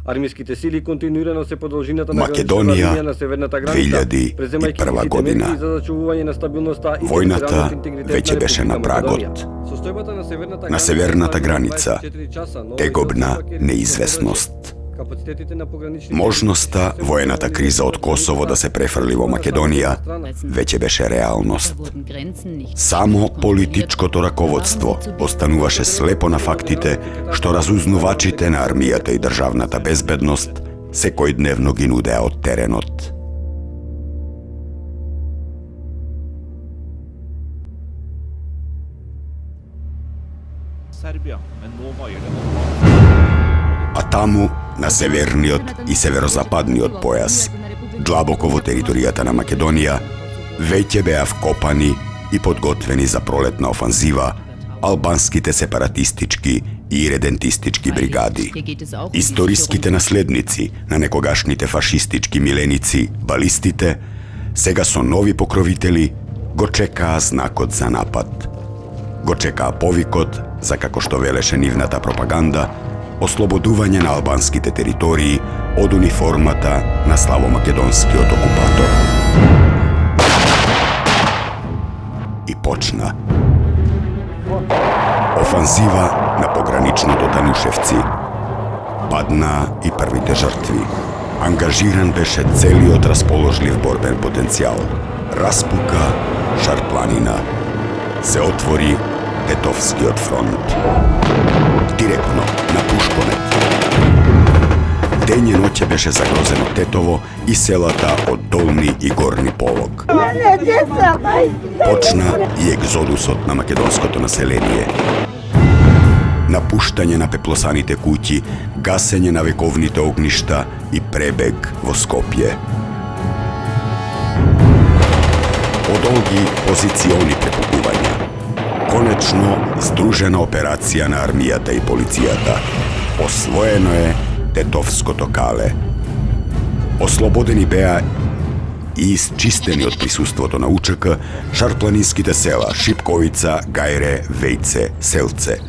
Армиските сили континуирано се по должината на Македонија, граничната линија на северната граница, 2001 година. за зачувување на стабилноста и Војната територијалниот интегритет веќе на беше на Република прагот. Македонија. Состојбата На северната граница, 24 часа, но тегобна неизвестност. Можноста воената криза од Косово да се префрли во Македонија веќе беше реалност. Само политичкото раководство остануваше слепо на фактите што разузнавачите на армијата и државната безбедност секојдневно ги нудеа од теренот. А таму, на северниот и северозападниот појас, длабоко во територијата на Македонија, веќе беа вкопани и подготвени за пролетна офанзива албанските сепаратистички и редентистички бригади. Историските наследници на некогашните фашистички миленици, балистите, сега со нови покровители, го чекаа знакот за напад. Го чекаа повикот за, како што велеше нивната пропаганда, ослободување на албанските територии од униформата на славомакедонскиот окупатор. И почна офанзива на пограничното Танушевци. Паднаа и првите жртви. Ангажиран беше целиот расположлив борбен потенцијал. Распука Шарпланина. Се отвори Тетовскиот фронт. Директно на Пушконет. Дење ноќе беше загрозено Тетово и селата од Долни и Горни Полог. Почна и екзодусот на македонското население. Напуштање на пеплосаните куќи, гасење на вековните огништа и пребег во Скопје. Подолги позициони прекупувања. Конечно, здружена операција на армијата и полицијата. Освоено е Тетовското кале. Ослободени беа и исчистени од присуството на УЧК шарпланинските села Шипковица, Гајре, Вејце, Селце.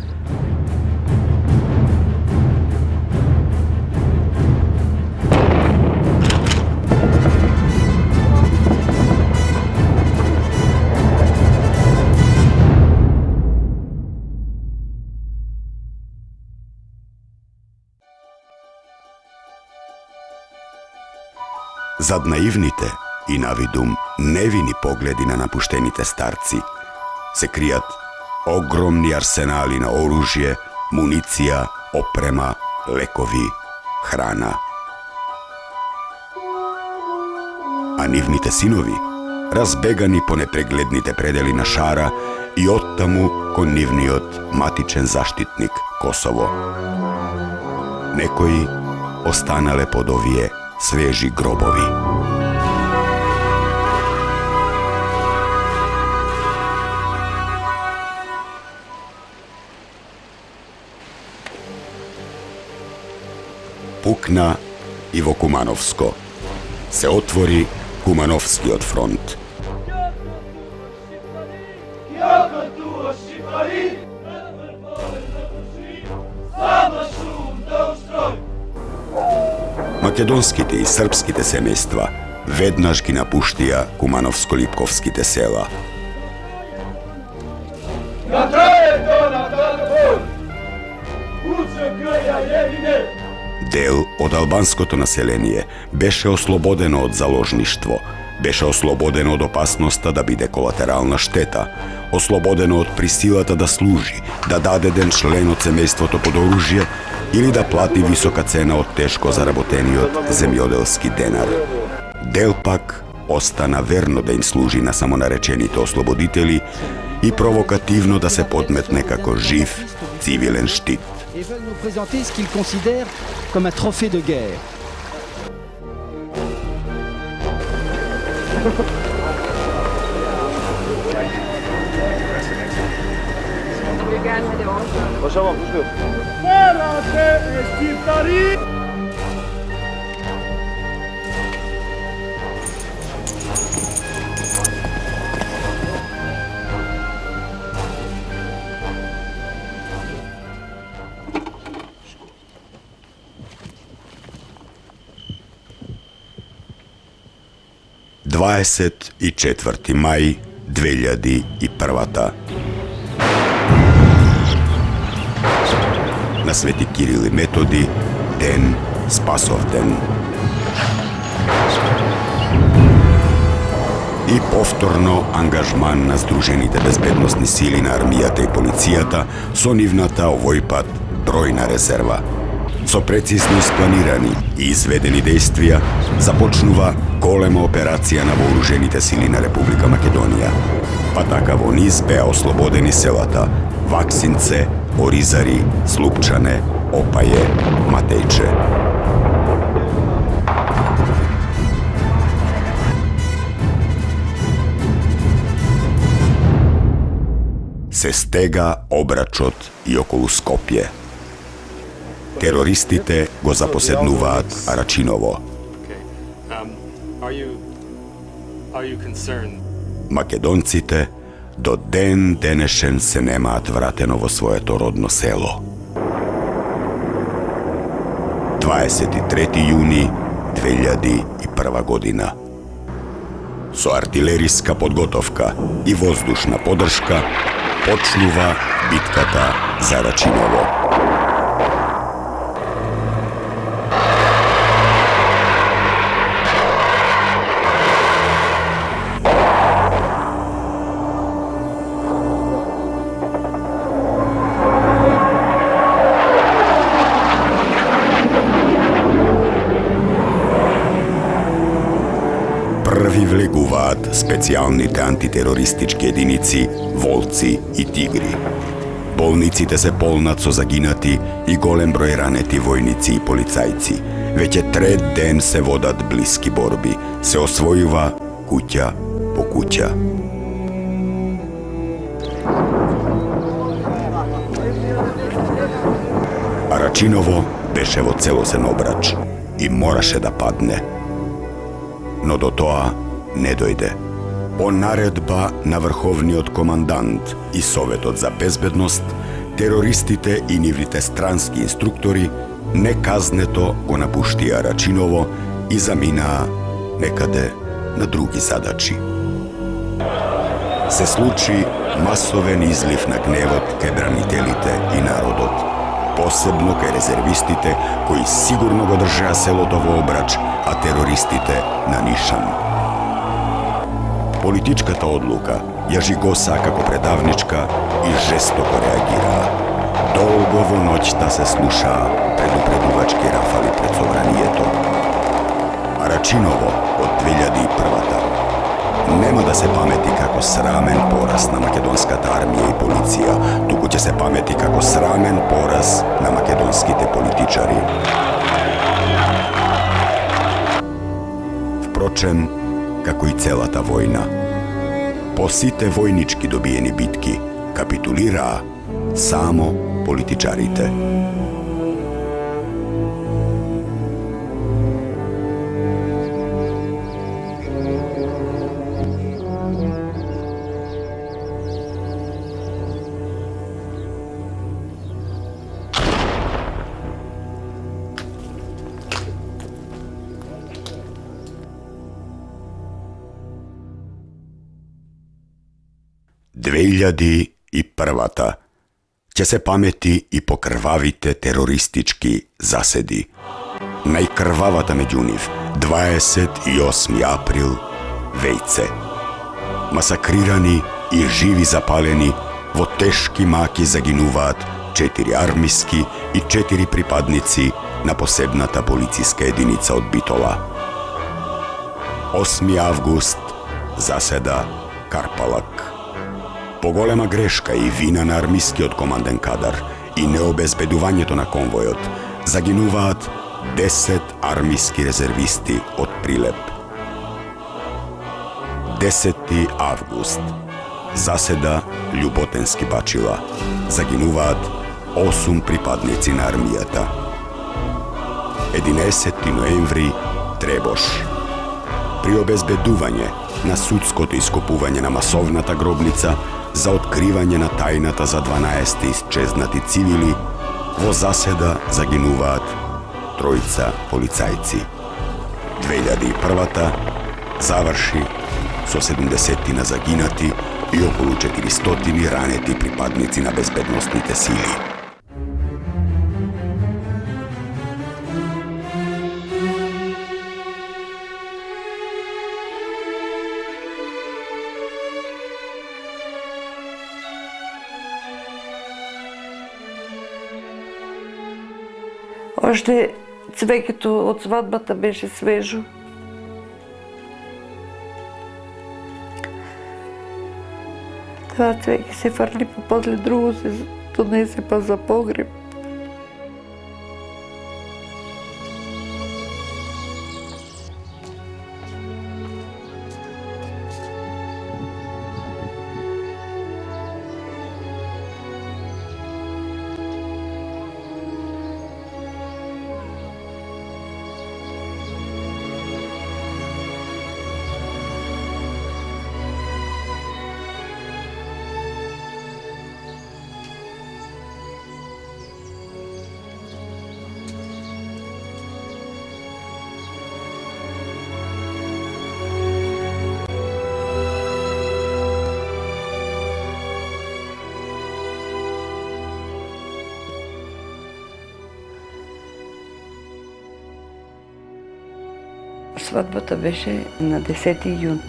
Зад наивните и навидум невини погледи на напуштените старци се кријат огромни арсенали на оружје, муниција, опрема, лекови, храна. А нивните синови, разбегани по непрегледните предели на шара и оттаму кон нивниот матичен заштитник Косово. Некои останале под овие свежи гробови. Пукна и во Кумановско. Се отвори Кумановскиот фронт. Македонските и српските семејства веднаш ги напуштија Кумановско-Липковските села. Дел од албанското население беше ослободено од заложништво, беше ослободено од опасноста да биде колатерална штета, ослободено од присилата да служи, да даде ден член од семејството под оружје или да плати висока цена од тешко заработениот земјоделски денар. Дел пак остана верно да им служи на самонаречените ослободители и провокативно да се подметне како жив цивилен штит. Et veulent nous présenter ce qu'ils considèrent comme un trophée de guerre. 24. maj 2001. Na Sveti Kiril i Metodi, den Spasovden. И повторно ангажман на Сдружените безбедносни сили на армијата и полицијата со нивната овој пат бројна резерва. Со прецизно испланирани и изведени действија започнува голема операција на вооружените сили на Република Македонија. Па така во низ беа ослободени селата Ваксинце, Оризари, Слупчане, Опаје, Матејче. Се стега обрачот и околу Скопје. Терористите го запоседнуваат Арачиново. Македонците до ден денешен се немаат вратено во своето родно село. 23. јуни 2001 година. Со артилериска подготовка и воздушна подршка почнува битката за Рачиново. Први влегуваат специјалните антитерористички единици Волци и Тигри. Болниците се полнат со загинати и голем број ранети војници и полицајци. Веќе трет ден се водат блиски борби. Се освојува куќа по куќа. Арачиново беше во целосен обрач и мораше да падне. Но до тоа не дојде. По наредба на врховниот командант и Советот за безбедност, терористите и нивните странски инструктори неказнето го напуштија Рачиново и заминаа некаде на други задачи. Се случи масовен излив на гневот кај бранителите и народот, посебно кај резервистите кои сигурно го држеа селото во обрач, а терористите на нишан. Политичката одлука ја жигоса како предавничка и жестоко реагираа. Долго во ноќта се слушаа предупредувачки рафали пред собранието. Арачиново од 2001-та нема да се памети како срамен пораз на македонската армија и полиција, туку ќе се памети како срамен пораз на македонските политичари. Впрочем, како и целата војна, по сите војнички добиени битки капитулираа само политичарите. И првата ќе се памети и по крвавите терористички заседи. Најкрвавата меѓу нив 28 април Вејце. Масакрирани и живи запалени, во тешки маки загинуваат 4 армиски и 4 припадници на посебната полициска единица од Битола. 8 август заседа Карпалак. Поголема грешка и вина на армискиот команден кадар и необезбедувањето на конвојот загинуваат 10 армиски резервисти од Прилеп. 10 август заседа Љуботенски Бачила. Загинуваат 8 припадници на армијата. 11 ноември Требош. При обезбедување на судското ископување на масовната гробница за откривање на тајната за 12 исчезнати цивили, во заседа загинуваат 3 полицајци. 2001-та završi so 70 zaginati i okolo 400 raneti pripadnici na bezbednostните сили. Още цвекето от сватбата беше свежо. Това цвеке се фърли, после друго се донесе па за погреб. Сватбата беше на 10 юни.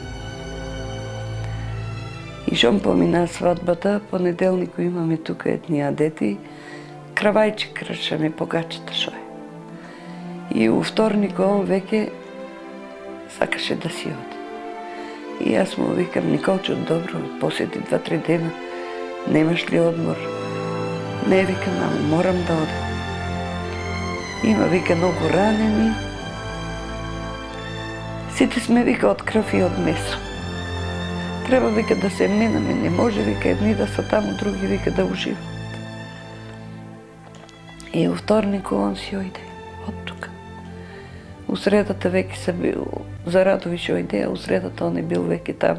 И щом помина сватбата, понеделник имаме тук едния дети, кравайче кръшаме по гачата шо е. И у вторник он веке сакаше да си оди. И аз му викам, Николчо, добро, посети 2-3 дена, немаш ли одмор? Не, викам, ама морам да ода. Има, вика, много ранени. Сите сме, вика, от кръв и от месо. Трябва, вика, да се минаме. Не може, вика, едни да са там, други, вика, да уживат. И у вторник он си ойде от тук. У средата веки са бил, за Радовиш ойде, а у средата он е бил веки там.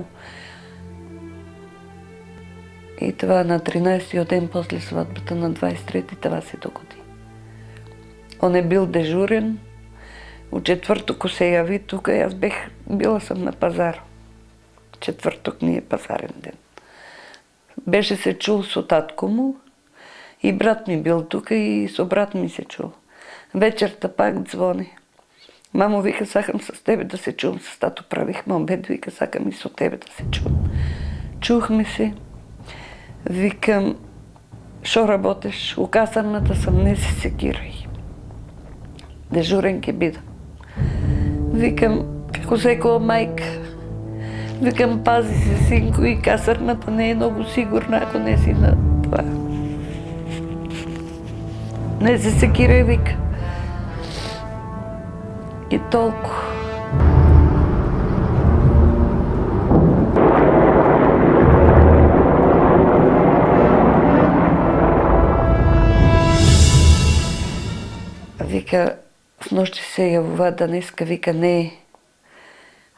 И това на 13-ти ден после сватбата, на 23-ти, това се догоди. Он е бил дежурен. У четвъртък се яви тук, аз била съм на пазар. Четвъртък ни е пазарен ден. Беше се чул с татко му и брат ми бил тук и с брат ми се чул. Вечерта пак звони. Мамо, вика, сакам с тебе да се чувам, с тато правихме обед, вика, сакам и с тебе да се чувам. Чухме се. Викам, шо работеш? У касарната съм, не се секирай. Дежурен ке бида. Викам, како секоја майка. Викам, пази се, синко, и касарната не е много сигурна, ако не си на това. Не се секирай, вика. И толкова. Вика, с нощи се явува днеска, вика, не е.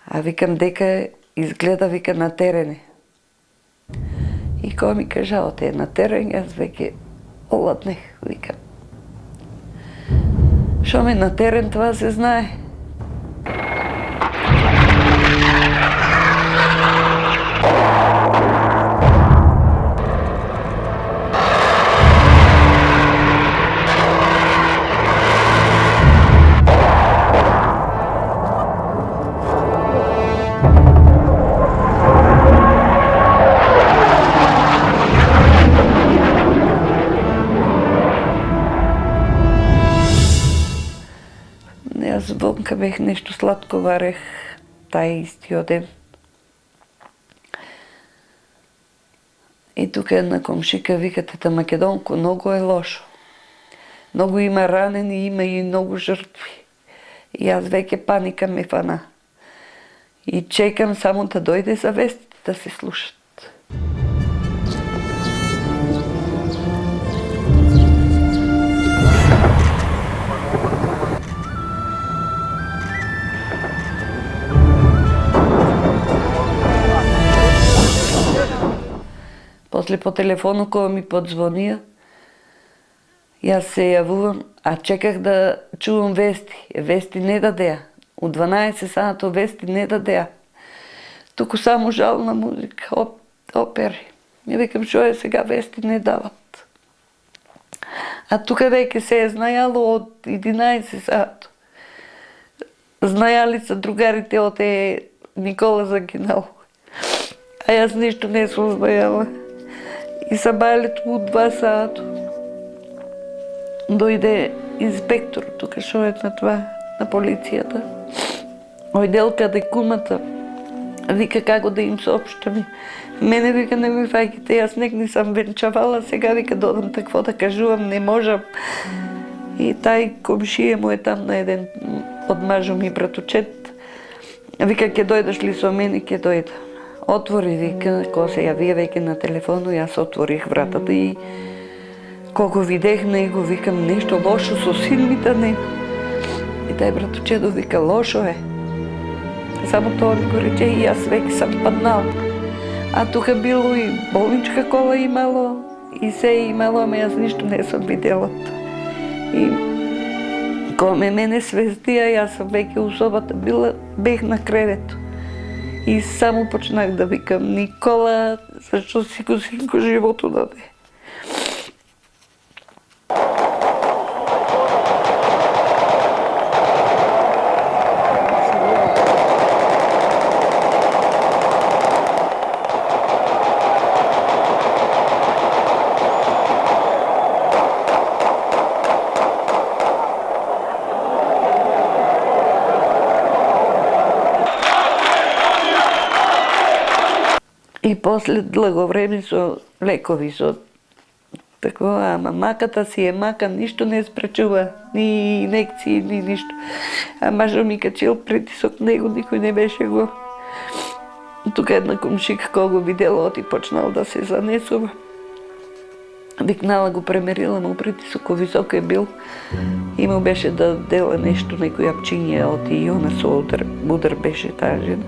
А викам, дека изгледа, вика, на терене. И кой ми кажа, оте е на терен, аз веке оладнех, викам. Шо ме на терен, това се знае. Аз вънка бех нещо сладко варех тай истия ден. И тук една комшика вика, тета Македонко, много е лошо. Много има ранени, има и много жертви. И аз веке паника ме фана. И чекам само да дойде за вестите да се слушат. После по телефону, кога ми подзвония, и аз се явувам, а чеках да чувам вести. Вести не дадея. От 12 сато вести не дадея. тук само жална музика, опери. И викам, що е сега, вести не дават. А тук веќе се е знаяло од 11 сат. Знајали са другарите од Никола загинал. А јас ништо не сум знајала. И са бајлето му 2 сата. Дојде инспектор тука, шо е на това, на полицијата. Ојдел каде кумата. Вика како да им сообщаме. Мене вика не ми фаќате, јас нек не сам венчавала, сега вика додам такво да кажувам, не можам. И тај комшија му е там на еден од мажо ми братучет. Вика, ќе дојдеш ли со мене, ќе дојда. Отвори, вика, кога се јавија веќе на телефону, јас отворих вратата и кога видех него, викам, нешто лошо со син ми да нема. И тај братучедо вика, лошо е. Само тоа ми го рече и јас веќе сам паднал. А тука било и болничка кола имало, и се имало, ама јас ништо не сум видела. И кога мене свестија, јас сам веќе у собата била, бех на кревето. И само почнах да викам, Никола, зашто си го синко живото даде. И после длго време со лекови, со такова, ама маката си е мака, ништо не спречува, ни инекции, ни ништо. А мажо ми качил притисок, него никој не беше го. Тука една комшика кога го видела, оти почнал да се занесува. Викнала го премерила му притисок, високо е бил. И му беше да дела нешто, некој апчиње, оти и она со удар беше таа жена.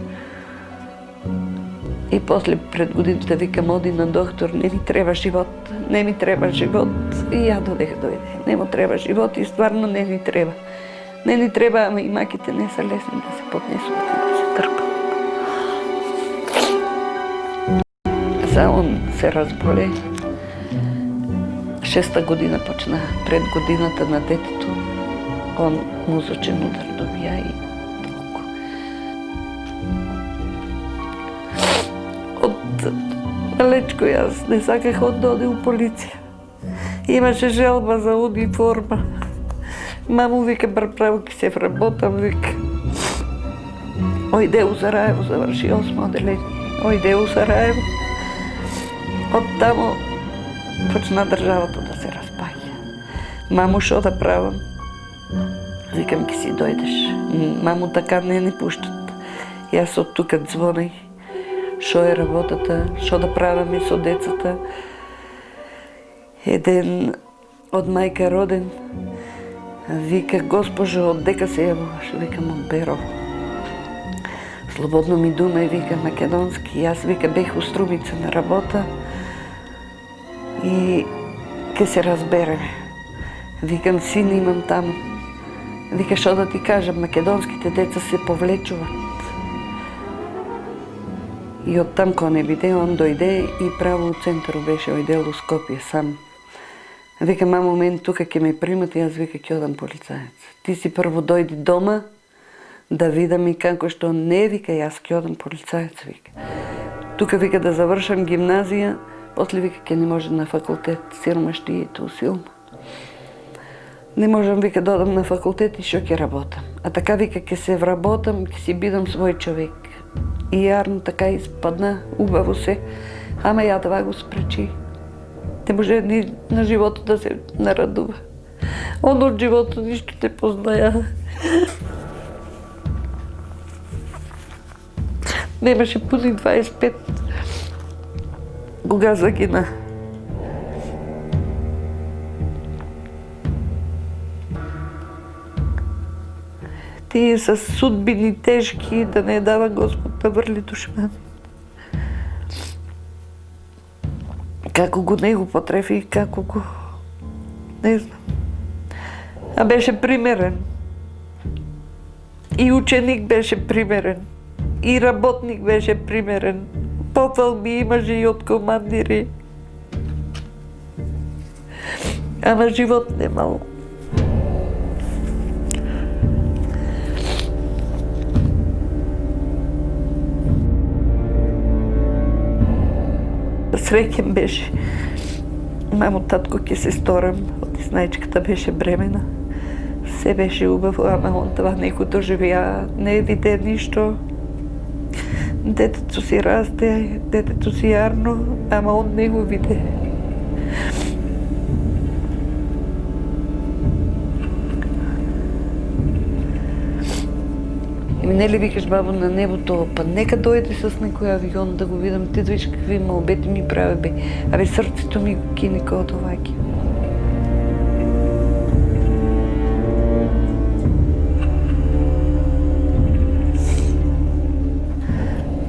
И после пред годината викам, оди на доктор, не ми треба живот, не ми треба живот. И ја додех дојде, не му треба живот и стварно не ни треба. Не ни треба, ама и маките не са лесни да се поднесуват и да се трпат. За он се разболе. 6-та година почна, пред годината на детето, он мозочен удар добија и далечко јас не саках да оде у полиција. Имаше желба за униформа. Маму вика, право ќе се вработам, вика. Ојде у Сараево, заврши 8 оделение. Ојде у Сараево. Од тамо почна државата да се распаѓа. Маму, шо да правам? Викам, ќе си дојдеш. Маму така не пуштат. Јас од тука звонеј. Шо е работата, шо да правиме со децата. Еден од мајка роден вика, госпожо, од дека се јавуваш? Викам, од Берово. Слободно ми дума и вика македонски. Јас вика бех у Струмица на работа и ке се разбереме. Викам, син имам таму. Вика, шо да ти кажам, македонските деца се повлечуват. И оттам кога не биде, он дојде и право у центару беше, ојдел у Скопје сам. Вика, мамо, мен тука ќе ме примат и јас вика ќе одам полицаец. Ти си прво дојди дома да видам и како што не, вика, јас ќе одам полицаец, вика. Тука вика да завршам гимназија, после вика ќе не може на факултет, сиромаштието силно. Не можам, вика, да одам на факултет и шо ќе работам. А така вика ќе се вработам, ќе си бидам свој човек. И јарно така испадна, убаво се, ама ја това го спречи. Не може ни на живото да се нарадува. Он од живото ништо не познаја. Немаше пуни 25 кога загина. Тие са судбини тешки, да не дава Господ да врли душман. Како го него потрефи и како го... не знам. А беше примерен. И ученик беше примерен. И работник беше примерен. Пофалби имаше и од командири. Ама живот немало. Среќен беше. Мамо, татко ќе се сторам, оти знаечката беше бремена. Се беше убаво, ама он това некој доживеа, не виде ништо. Детето си расте, детето си јарно, ама он не го виде. И нели викаш, бабо, на небото, па нека дојде с некој авион да го видам, ти да виж какви молбети ми прави, бе. Абе, срцето ми го кине као оваки.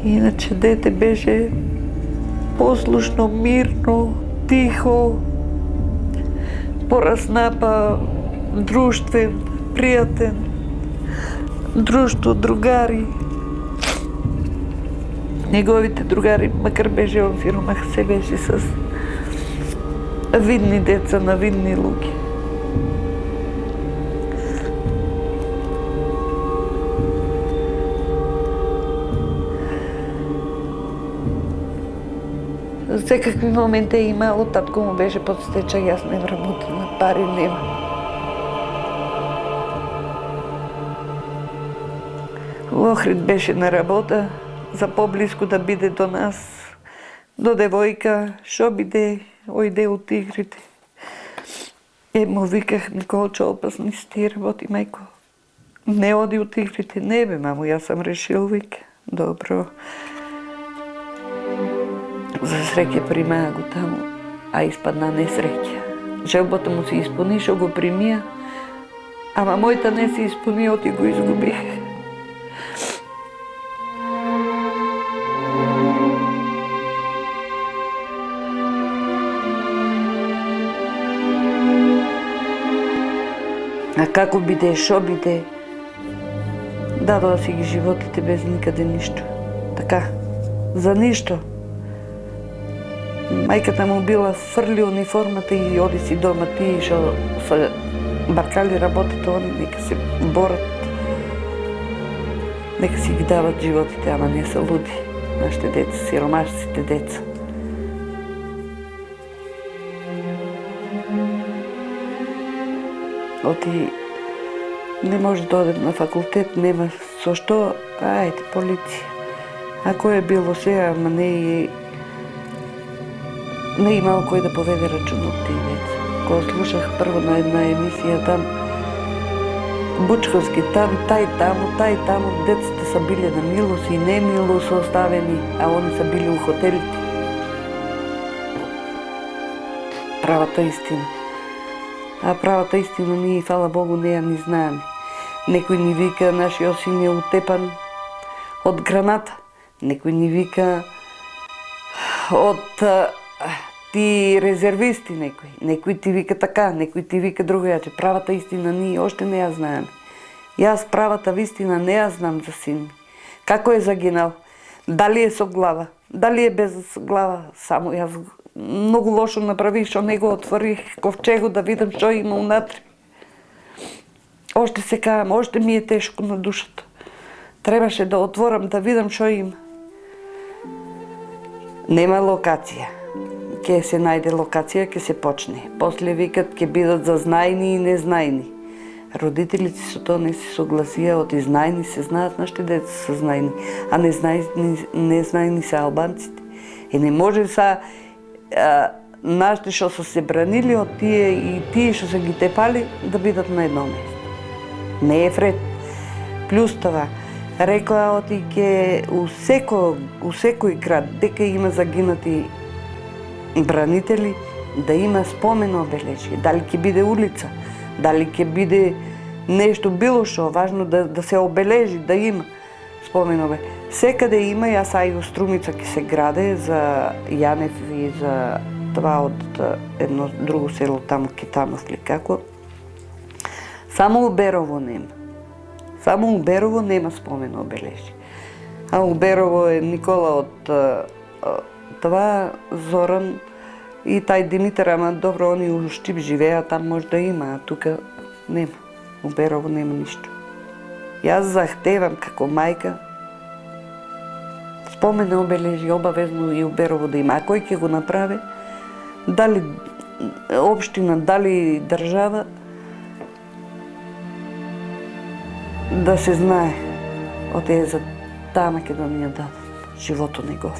Иначе дете беше послушно, мирно, тихо, пораснапа, друштвен, пријатен, друштво, другари. Неговите другари, макар беше он сиромах, се беше с видни деца на видни луѓе. Секакви моменти е имало, татко му беше под стеча, јас не вработам, на пари нема. Охрид беше на работа, за поблиску да биде до нас, до девојка, шо биде, ојде от игрите. Му виках, Николчо, опасни си ти работи, мајко. Не оди от игрите, не бе, мамо, јас сам решил, вика. Добро. За среќа примаа го таму, а испадна несреќа. Желбата му се испуни, шо го примија, ама мојта не се испуни, оти го изгубих. А како биде, шо биде, дадоа си ги животите без никаде ништо. Така, за ништо. Мајката му била фрли униформата и оди си дома, ти шо са баркали работата, они нека се борат. Нека си ги дават животите, ама не са луди. Нашите деца, сиромашците деца. Оти не може да одем на факултет, нема со што, ајде, полиција. Ако е било сега, ама не имал кој да поведе рачун од тие деца. Кога слушах прво на една емисија там, Бучковски, там, тај таму, децата са биле на милост и немилост оставени, а они са били у хотелите. Правата истина. А правата истина ние, фала Богу, не ја ни знаеме. Некој ни вика, нашиот син е утепан од граната. Некој ни вика од ти резервисти некој ти вика така, некој ти вика другојаче. Правата истина ние още не ја знаеме. Јас правата вистина не ја знам за син ми. Како е загинал? Дали е со глава? Дали е без глава? Само јас многу лошо направих, што не го отворих ковчегот да видам што има унатре. Още се кајам, още ми е тешко на душата. Требаше да отворам да видам што има. Нема локација. Ке се најде локација, ке се почне. После викат ке бидат за знајни и незнајни. Родителите со тоа не се согласија, од знајни се знаат нашите деца се знајни, а незнајни се албанците. И не може са нашите што са се бранили од тие и тие што се ги тепали да бидат на едно место. Не е вред. Плюс това, рекоа оти ке у секој град, дека има загинати бранители, да има спомен обележие. Дали ќе биде улица, дали ќе биде нешто било што, важно да се обележи, да има спомен обележие. Секаде има, јас ај у Струмица ќе се граде за Јанев и за това од едно друго село таму Китанов ли како. Само у Берово нема. Само у Берово нема спомен обележие. А у Берово е Никола од това, Зоран и тај Димитар, ама добро, они у Штип живеат, там може да има, а тука нема. У Берово нема ништо. Јас захтевам како мајка спомен обележи обавезно и у Берово да има. А кој ќе го направи? Дали општина, дали држава, да се знае од за таа Македонија дадат живото негов.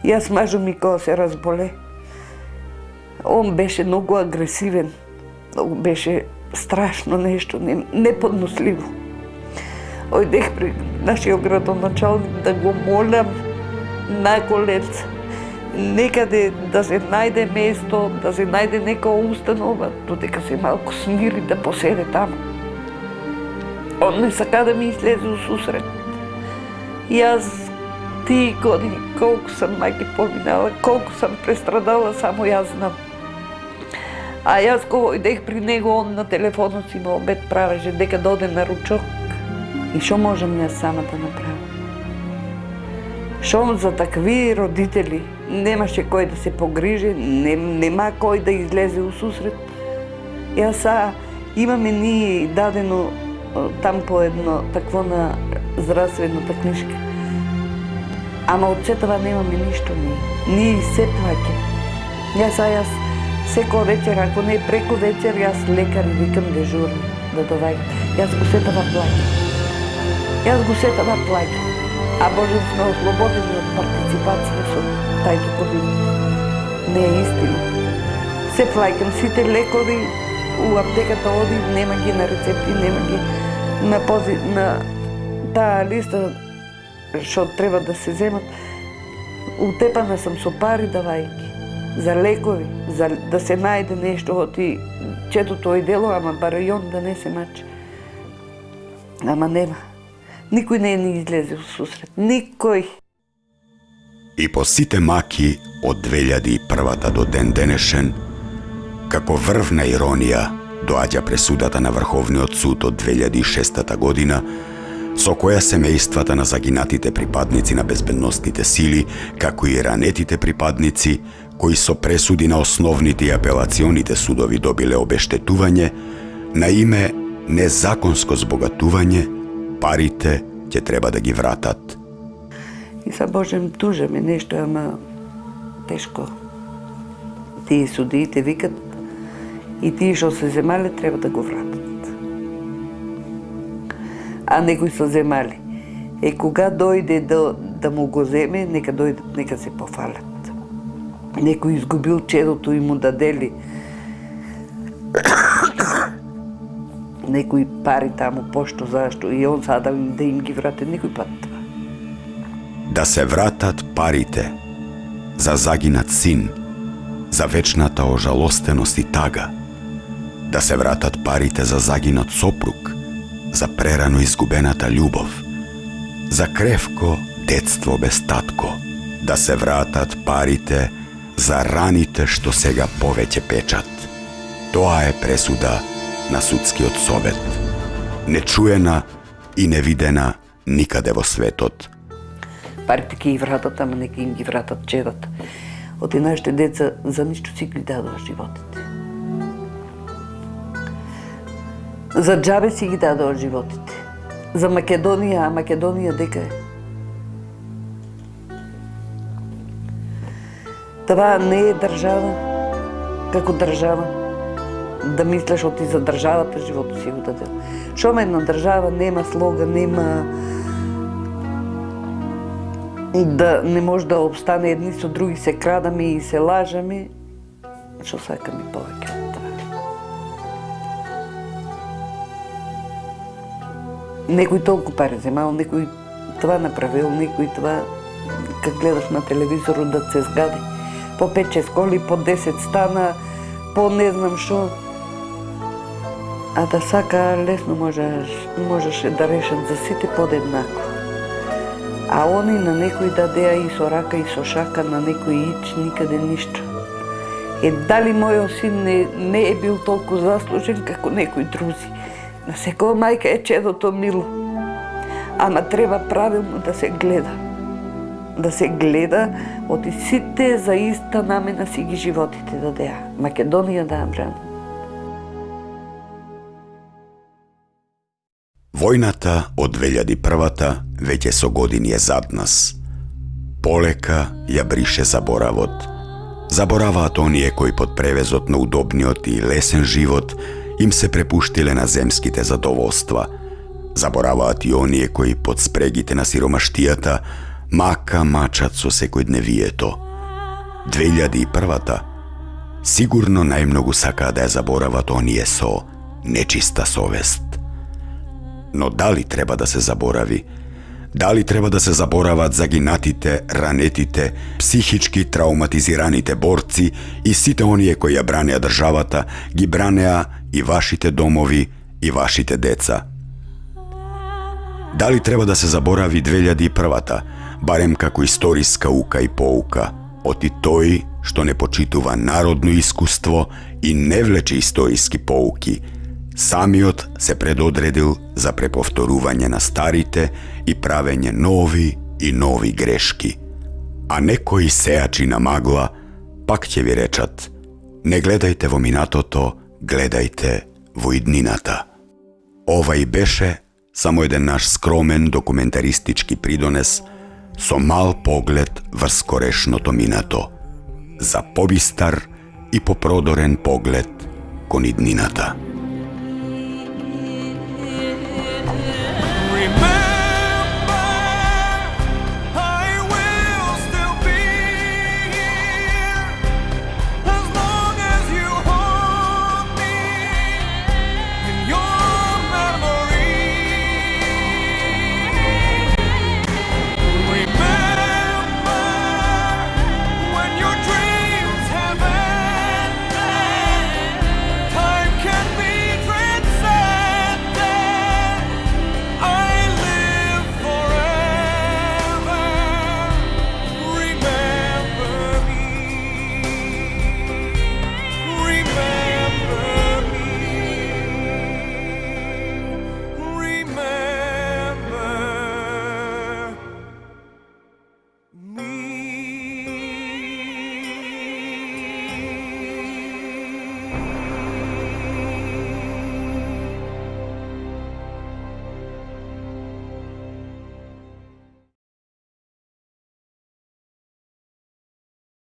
Јас мажо ми кога се разболе, он беше многу агресивен, беше страшно нешто, неподносливо. Ојдех при нашиот градоначалник да го молам на коленца, некаде да се најде место, да се најде некоја установа, додека се малку смири да поседе таму. Он не сака да ми излезе у сусрет. Јас тие години, колку сам мајки поминала, колку сам престрадала, само јас знам. А јас кога ојдех при него, он на телефонот си ма обед правеше дека да оде на ручок. И шо можам јас сама да направам? Шо за такви родители немаше кој да се погрижи, нема кој да излезе у сусрет. Јас имаме ние дадено там по едно такво на здравствената книжка. Ама од се това немаме ништо ние. Ние се плаќа. Јас секоја вечер, ако не преку вечер, јас лекари викам дежурни да доваѓат. Јас го сетава плаќа. Јас го сетава плаќа. А Боже сме ослободени од партиципација со тај документ. Не е истина. Се плаќам, сите лекови у аптеката оди, нема ги на рецепти, нема ги на таа листа што треба да се земат. Утепана сам со пари давајќи за лекови, за да се најде нешто од и четото ој дело, ама барајон да не се мачи. Ама нема. Никој не ни излезе у сусрет. Никој. И по сите маки од 2001 до ден денешен, како врвна иронија, доаѓа пресудата на Врховниот суд од 2006 година, со која семејствата на загинатите припадници на безбедносните сили, како и ранетите припадници, кои со пресуди на основните и апелационите судови добиле обештетување, на име незаконско збогатување, парите ќе треба да ги вратат. И са Божем тужаме нешто, ама тешко. Тие судиите викат и тие што се земале треба да го вратат. А некои се земали. Кога дојде да му го земе, нека дојдат, нека се пофалят. Некој изгубил чедото и му дадели некои пари таму, пошто, зашто, и он сада да им ги врате некој пат това. Да се вратат парите за загинат син, за вечната ожалостеност и тага. Да се вратат парите за загинат сопруг, за прерано изгубената љубов, за кревко детство без татко. Да се вратат парите за раните што сега повеќе печат. Тоа е пресуда на судскиот совет. Нечуена и невидена никаде во светот. Парите ќе ги вратат, ама нека им ги вратат чедата. Оти нашите деца за ништо си ги дадоа животите. За џабе си ги дадоа животите. За Македонија, а Македонија дека е? Това не е држава, како држава. Да мислеш оти за државата живото си го дадел. Шоме една држава нема слога, нема да не може да обстане едни со други, се крадаме и се лажаме, што сакаме повеќе од това. Некој толку пари земал, некој това направил, некој това, как гледаш на телевизорот да се згади. По 5-6 коли, по 10 стана, по не знам шо. А да сака лесно можеше да решат за сите подеднако. А они на некој дадеа и со рака и со шака, на некој ич, никаде ништо. Дали мојот син не е бил толку заслужен како некој друзи. На секоја мајка е чедото мило. ама треба правилно да се гледа. Да се гледа, оти сите за иста намена си ги животите дадеа. Македонија да ја брани. Војната од 2001-та веќе со години е зад нас. Полека ја брише заборавот. Забораваат оние кои под превезот на удобниот и лесен живот им се препуштиле на земските задоволства. Забораваат и оние кои под спрегите на сиромаштијата мака мачат со секојдневието. 2001-та сигурно најмногу сакаат да ја заборават оние со нечиста совест. Но дали треба да се заборави? Дали треба да се заборават загинатите, ранетите, психички трауматизираните борци и сите оние кои ја бранеа државата, ги бранеа и вашите домови и вашите деца? Дали треба да се заборави 2001-та, барем како историска ука и поука, оти тој што не почитува народно искуство и не влече историски поуки, самиот се предодредил за преповторување на старите и правење нови и нови грешки. А некои сеачи на магла пак ќе ви речат: не гледајте во минатото, гледајте во иднината. Ова и беше само еден наш скромен документаристички придонес со мал поглед врз скорешното минато, за побистар и попродорен поглед кон иднината.